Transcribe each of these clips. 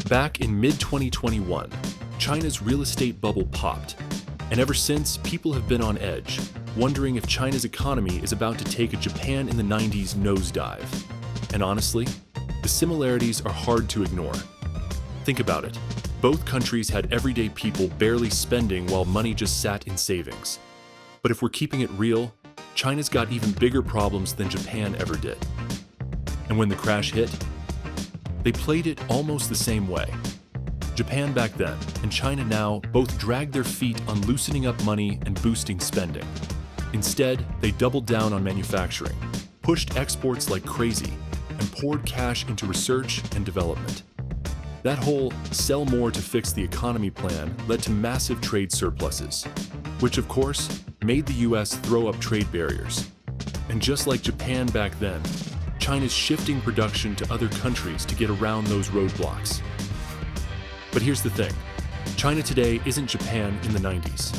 Back in mid-2021, China's real estate bubble popped, and ever since, people have been on edge, wondering if China's economy is about to take a Japan in the 90s nosedive. And honestly, the similarities are hard to ignore. Think about it. Both countries had everyday people barely spending while money just sat in savings. But if we're keeping it real, China's got even bigger problems than Japan ever did. And when the crash hit, they played it almost the same way. Japan back then and China now both dragged their feet on loosening up money and boosting spending. Instead, they doubled down on manufacturing, pushed exports like crazy, and poured cash into research and development. That whole sell more to fix the economy plan led to massive trade surpluses, which of course made the US throw up trade barriers. And just like Japan back then, China's shifting production to other countries to get around those roadblocks. But here's the thing, China today isn't Japan in the 90s.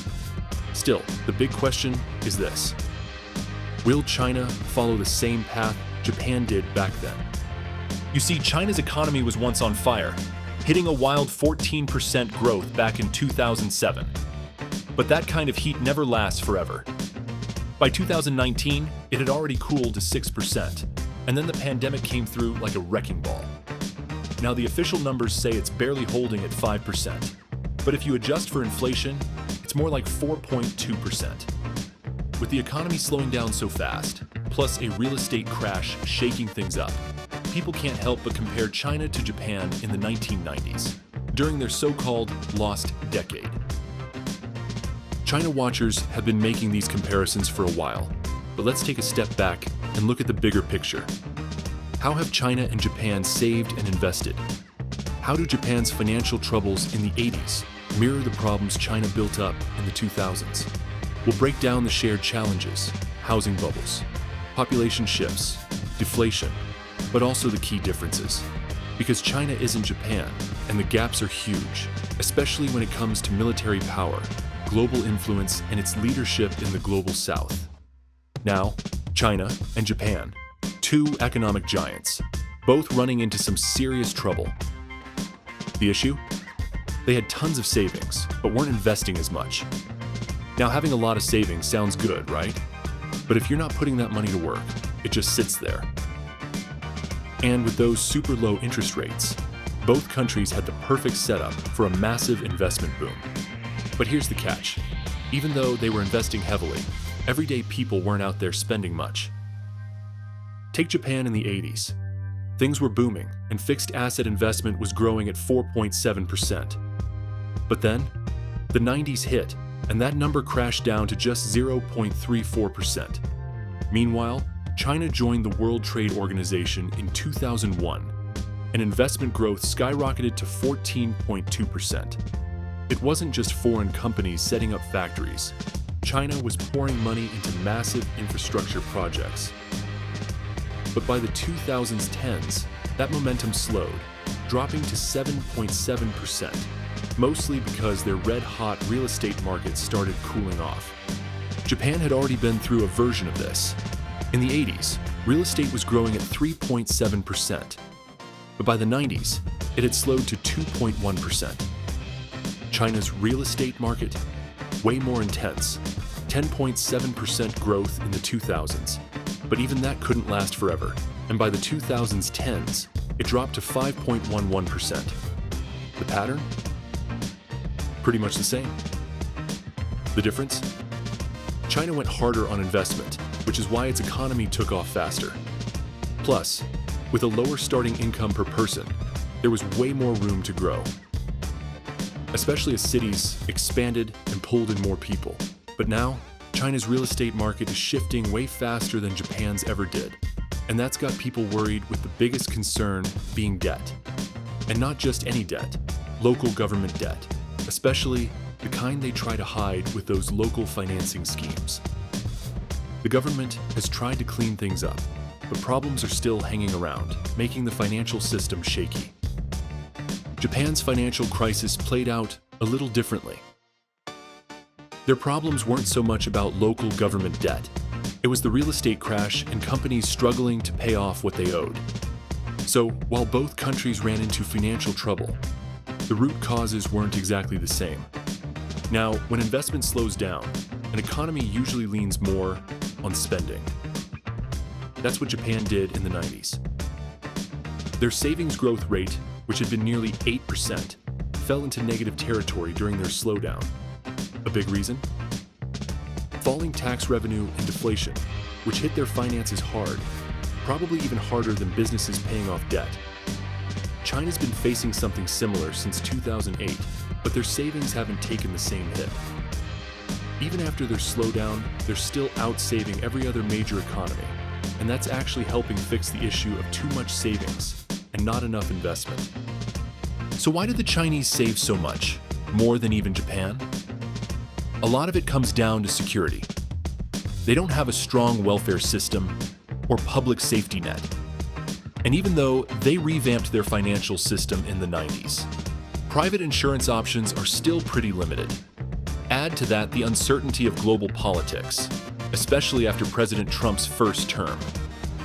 Still, the big question is this: will China follow the same path Japan did back then? You see, China's economy was once on fire, hitting a wild 14% growth back in 2007. But that kind of heat never lasts forever. By 2019, it had already cooled to 6%, and then the pandemic came through like a wrecking ball. Now the official numbers say it's barely holding at 5%, but if you adjust for inflation, it's more like 4.2%. With the economy slowing down so fast, plus a real estate crash shaking things up, people can't help but compare China to Japan in the 1990s, during their so-called lost decade. China watchers have been making these comparisons for a while, but let's take a step back and look at the bigger picture. How have China and Japan saved and invested? How do Japan's financial troubles in the 80s mirror the problems China built up in the 2000s? We'll break down the shared challenges, housing bubbles, population shifts, deflation, but also the key differences. Because China isn't Japan, and the gaps are huge, especially when it comes to military power, global influence, and its leadership in the global south. Now, China and Japan, two economic giants, both running into some serious trouble. The issue? They had tons of savings, but weren't investing as much. Now, having a lot of savings sounds good, right? But if you're not putting that money to work, it just sits there. And with those super low interest rates, both countries had the perfect setup for a massive investment boom. But here's the catch. Even though they were investing heavily, everyday people weren't out there spending much. Take Japan in the 80s. Things were booming, and fixed asset investment was growing at 4.7%. But then, the 90s hit, and that number crashed down to just 0.34%. Meanwhile, China joined the World Trade Organization in 2001, and investment growth skyrocketed to 14.2%. It wasn't just foreign companies setting up factories. China was pouring money into massive infrastructure projects. But by the 2010s, that momentum slowed, dropping to 7.7%, mostly because their red-hot real estate market started cooling off. Japan had already been through a version of this. In the 80s, real estate was growing at 3.7%, but by the 90s, it had slowed to 2.1%. China's real estate market? Way more intense, 10.7% growth in the 2000s. But even that couldn't last forever, and by the 2010s, it dropped to 5.11%. The pattern? Pretty much the same. The difference? China went harder on investment, which is why its economy took off faster. Plus, with a lower starting income per person, there was way more room to grow. Especially as cities expanded and pulled in more people. But now, China's real estate market is shifting way faster than Japan's ever did. And that's got people worried, with the biggest concern being debt. And not just any debt, local government debt, especially the kind they try to hide with those local financing schemes. The government has tried to clean things up, but problems are still hanging around, making the financial system shaky. Japan's financial crisis played out a little differently. Their problems weren't so much about local government debt. It was the real estate crash and companies struggling to pay off what they owed. So, while both countries ran into financial trouble, the root causes weren't exactly the same. Now, when investment slows down, an economy usually leans more on spending. That's what Japan did in the 90s. Their savings growth rate, which had been nearly 8%, fell into negative territory during their slowdown. A big reason? Falling tax revenue and deflation, which hit their finances hard, probably even harder than businesses paying off debt. China's been facing something similar since 2008, but their savings haven't taken the same hit. Even after their slowdown, they're still out-saving every other major economy, and that's actually helping fix the issue of too much savings and not enough investment. So why did the Chinese save so much, more than even Japan? A lot of it comes down to security. They don't have a strong welfare system or public safety net. And even though they revamped their financial system in the 90s, private insurance options are still pretty limited. Add to that the uncertainty of global politics, especially after President Trump's first term,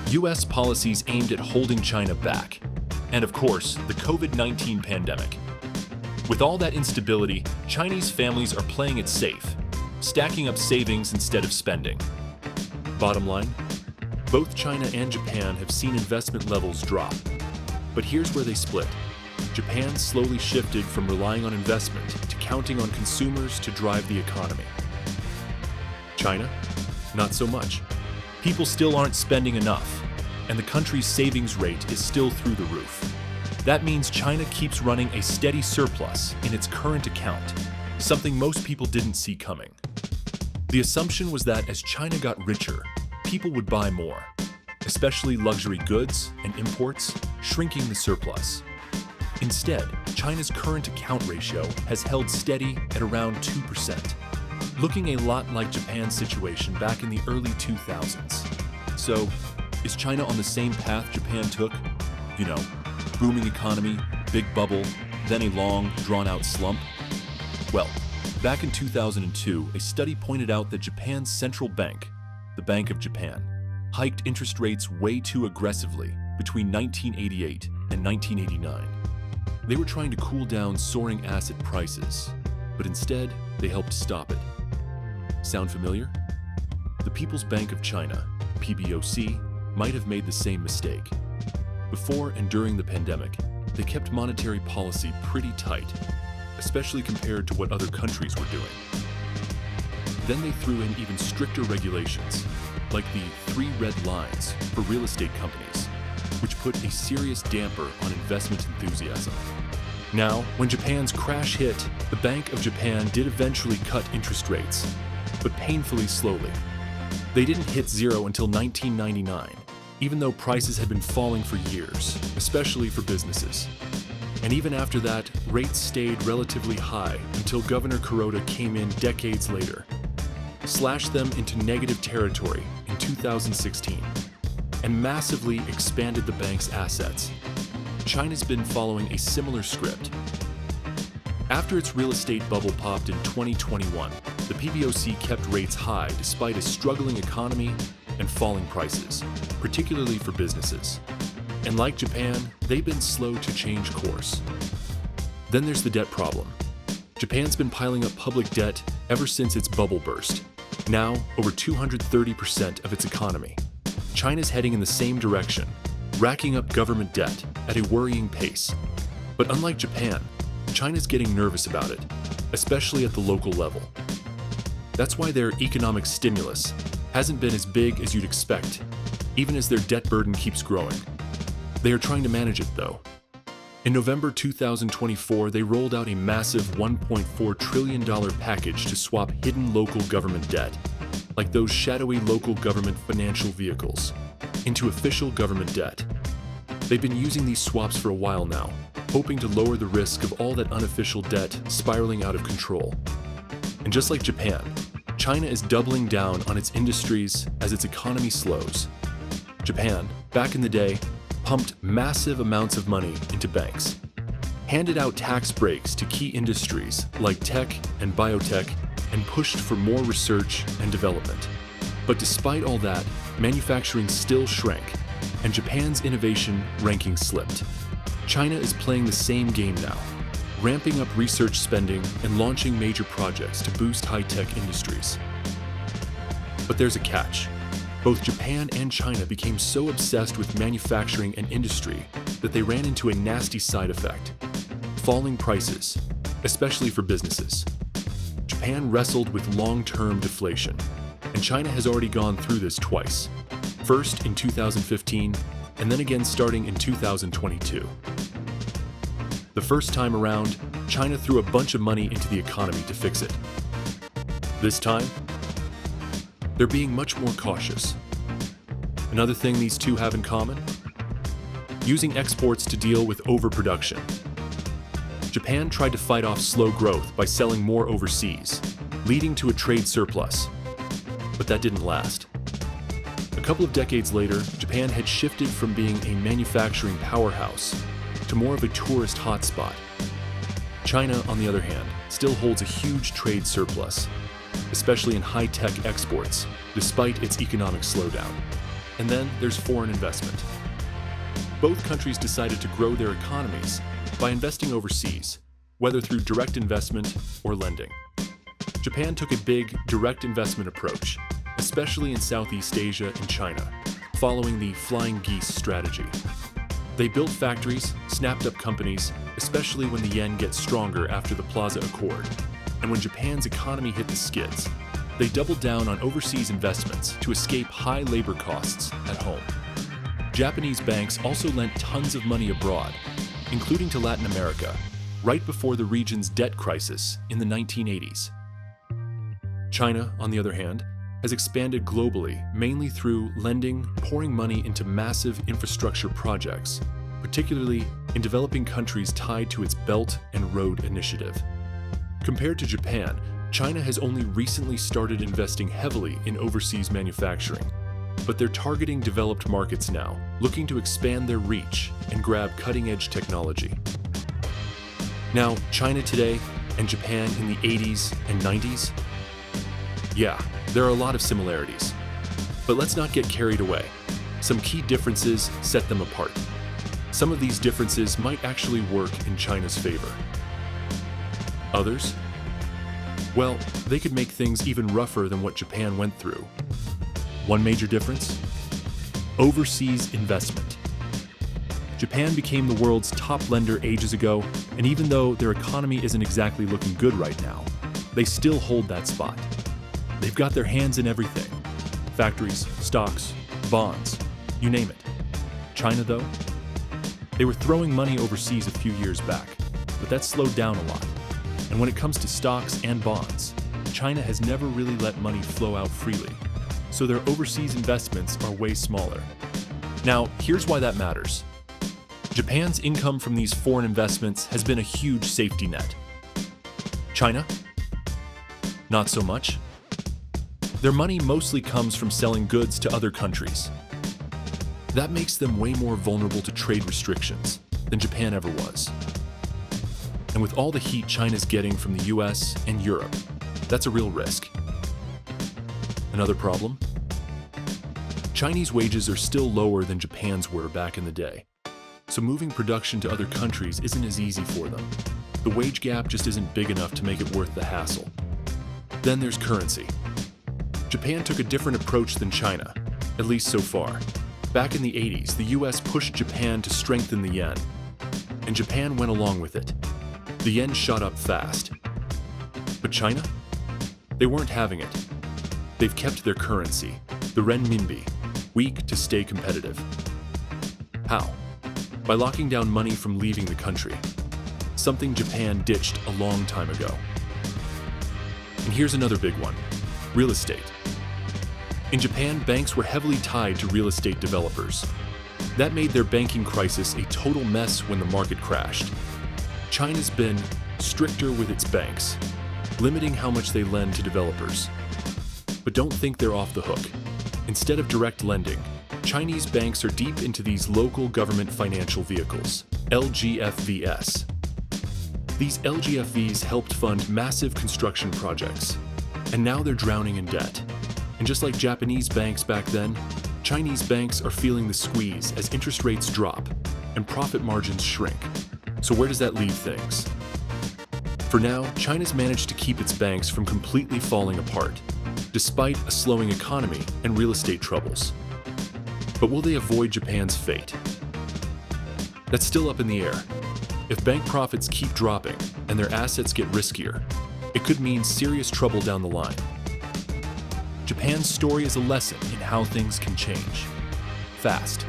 US policies aimed at holding China back, and of course, the COVID-19 pandemic. With all that instability, Chinese families are playing it safe, stacking up savings instead of spending. Bottom line, both China and Japan have seen investment levels drop. But here's where they split. Japan slowly shifted from relying on investment to counting on consumers to drive the economy. China? Not so much. People still aren't spending enough, and the country's savings rate is still through the roof. That means China keeps running a steady surplus in its current account, something most people didn't see coming. The assumption was that as China got richer, people would buy more, especially luxury goods and imports, shrinking the surplus. Instead, China's current account ratio has held steady at around 2%, looking a lot like Japan's situation back in the early 2000s. So, is China on the same path Japan took? You know, booming economy, big bubble, then a long, drawn-out slump? Well, back in 2002, a study pointed out that Japan's central bank, the Bank of Japan, hiked interest rates way too aggressively between 1988 and 1989. They were trying to cool down soaring asset prices, but instead, they helped stop it. Sound familiar? The People's Bank of China, PBOC, might have made the same mistake. Before and during the pandemic, they kept monetary policy pretty tight, especially compared to what other countries were doing. Then they threw in even stricter regulations, like the 3 red lines for real estate companies, which put a serious damper on investment enthusiasm. Now, when Japan's crash hit, the Bank of Japan did eventually cut interest rates, but painfully slowly. They didn't hit zero until 1999, even though prices had been falling for years, especially for businesses. And even after that, rates stayed relatively high until Governor Kuroda came in decades later, slashed them into negative territory in 2016, and massively expanded the bank's assets. China's been following a similar script. After its real estate bubble popped in 2021, the PBOC kept rates high despite a struggling economy and falling prices, particularly for businesses. And like Japan, they've been slow to change course. Then there's the debt problem. Japan's been piling up public debt ever since its bubble burst, now over 230% of its economy. China's heading in the same direction, racking up government debt at a worrying pace. But unlike Japan, China's getting nervous about it, especially at the local level. That's why their economic stimulus hasn't been as big as you'd expect, even as their debt burden keeps growing. They are trying to manage it, though. In November 2024, they rolled out a massive $1.4 trillion package to swap hidden local government debt, like those shadowy local government financial vehicles, into official government debt. They've been using these swaps for a while now, hoping to lower the risk of all that unofficial debt spiraling out of control. And just like Japan, China is doubling down on its industries as its economy slows. Japan, back in the day, pumped massive amounts of money into banks, handed out tax breaks to key industries like tech and biotech, and pushed for more research and development. But despite all that, manufacturing still shrank, and Japan's innovation ranking slipped. China is playing the same game now, ramping up research spending and launching major projects to boost high-tech industries. But there's a catch. Both Japan and China became so obsessed with manufacturing and industry that they ran into a nasty side effect: falling prices, especially for businesses. Japan wrestled with long-term deflation, and China has already gone through this twice. First in 2015, and then again starting in 2022. The first time around, China threw a bunch of money into the economy to fix it. This time, they're being much more cautious. Another thing these two have in common? Using exports to deal with overproduction. Japan tried to fight off slow growth by selling more overseas, leading to a trade surplus. But that didn't last. A couple of decades later, Japan had shifted from being a manufacturing powerhouse to more of a tourist hotspot. China, on the other hand, still holds a huge trade surplus, especially in high-tech exports, despite its economic slowdown. And then there's foreign investment. Both countries decided to grow their economies by investing overseas, whether through direct investment or lending. Japan took a big, direct investment approach, especially in Southeast Asia and China, following the flying geese strategy. They built factories, snapped up companies, especially when the yen gets stronger after the Plaza Accord. And when Japan's economy hit the skids, they doubled down on overseas investments to escape high labor costs at home. Japanese banks also lent tons of money abroad, including to Latin America, right before the region's debt crisis in the 1980s. China, on the other hand, has expanded globally, mainly through lending, pouring money into massive infrastructure projects, particularly in developing countries tied to its Belt and Road Initiative. Compared to Japan, China has only recently started investing heavily in overseas manufacturing, but they're targeting developed markets now, looking to expand their reach and grab cutting-edge technology. Now, China today and Japan in the 80s and 90s? Yeah, there are a lot of similarities. But let's not get carried away. Some key differences set them apart. Some of these differences might actually work in China's favor. Others? Well, they could make things even rougher than what Japan went through. One major difference? Overseas investment. Japan became the world's top lender ages ago, and even though their economy isn't exactly looking good right now, they still hold that spot. They've got their hands in everything. Factories, stocks, bonds, you name it. China, though? They were throwing money overseas a few years back, but that slowed down a lot. And when it comes to stocks and bonds, China has never really let money flow out freely, so their overseas investments are way smaller. Now, here's why that matters. Japan's income from these foreign investments has been a huge safety net. China? Not so much. Their money mostly comes from selling goods to other countries. That makes them way more vulnerable to trade restrictions than Japan ever was. And with all the heat China's getting from the US and Europe, that's a real risk. Another problem? Chinese wages are still lower than Japan's were back in the day. So moving production to other countries isn't as easy for them. The wage gap just isn't big enough to make it worth the hassle. Then there's currency. Japan took a different approach than China, at least so far. Back in the 80s, the US pushed Japan to strengthen the yen, and Japan went along with it. The yen shot up fast. But China? They weren't having it. They've kept their currency, the renminbi, weak to stay competitive. How? By locking down money from leaving the country, something Japan ditched a long time ago. And here's another big one: real estate. In Japan, banks were heavily tied to real estate developers. That made their banking crisis a total mess when the market crashed. China's been stricter with its banks, limiting how much they lend to developers. But don't think they're off the hook. Instead of direct lending, Chinese banks are deep into these local government financial vehicles, LGFVs. These LGFVs helped fund massive construction projects, and now they're drowning in debt. And just like Japanese banks back then, Chinese banks are feeling the squeeze as interest rates drop and profit margins shrink. So where does that leave things? For now, China's managed to keep its banks from completely falling apart, despite a slowing economy and real estate troubles. But will they avoid Japan's fate? That's still up in the air. If bank profits keep dropping and their assets get riskier, it could mean serious trouble down the line. Japan's story is a lesson in how things can change fast.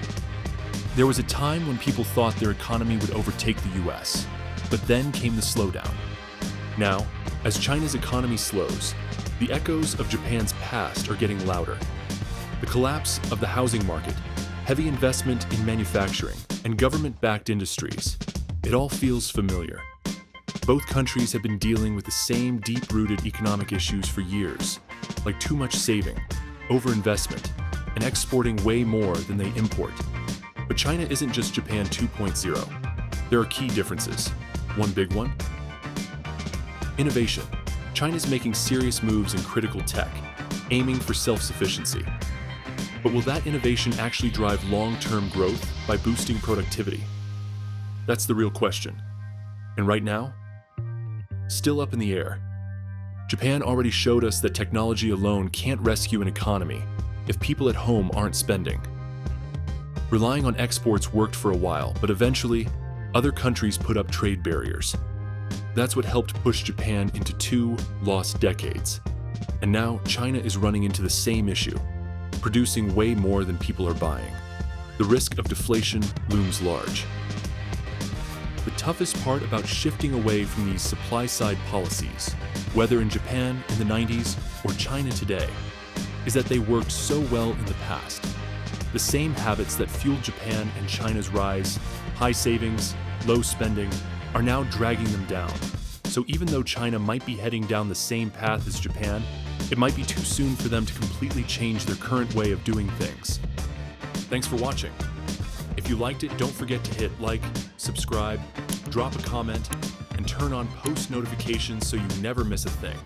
There was a time when people thought their economy would overtake the US, but then came the slowdown. Now, as China's economy slows, the echoes of Japan's past are getting louder. The collapse of the housing market, heavy investment in manufacturing, and government-backed industries, it all feels familiar. Both countries have been dealing with the same deep-rooted economic issues for years, like too much saving, overinvestment, and exporting way more than they import. But China isn't just Japan 2.0. There are key differences. One big one: innovation. China's making serious moves in critical tech, aiming for self-sufficiency. But will that innovation actually drive long-term growth by boosting productivity? That's the real question. And right now, still up in the air. Japan already showed us that technology alone can't rescue an economy if people at home aren't spending. Relying on exports worked for a while, but eventually, other countries put up trade barriers. That's what helped push Japan into 2 lost decades. And now China is running into the same issue, producing way more than people are buying. The risk of deflation looms large. The toughest part about shifting away from these supply-side policies, whether in Japan in the 90s or China today, is that they worked so well in the past. The same habits that fueled Japan and China's rise, high savings, low spending, are now dragging them down. So even though China might be heading down the same path as Japan, it might be too soon for them to completely change their current way of doing things. Thanks for watching. If you liked it, don't forget to hit like, subscribe, drop a comment, and turn on post notifications so you never miss a thing.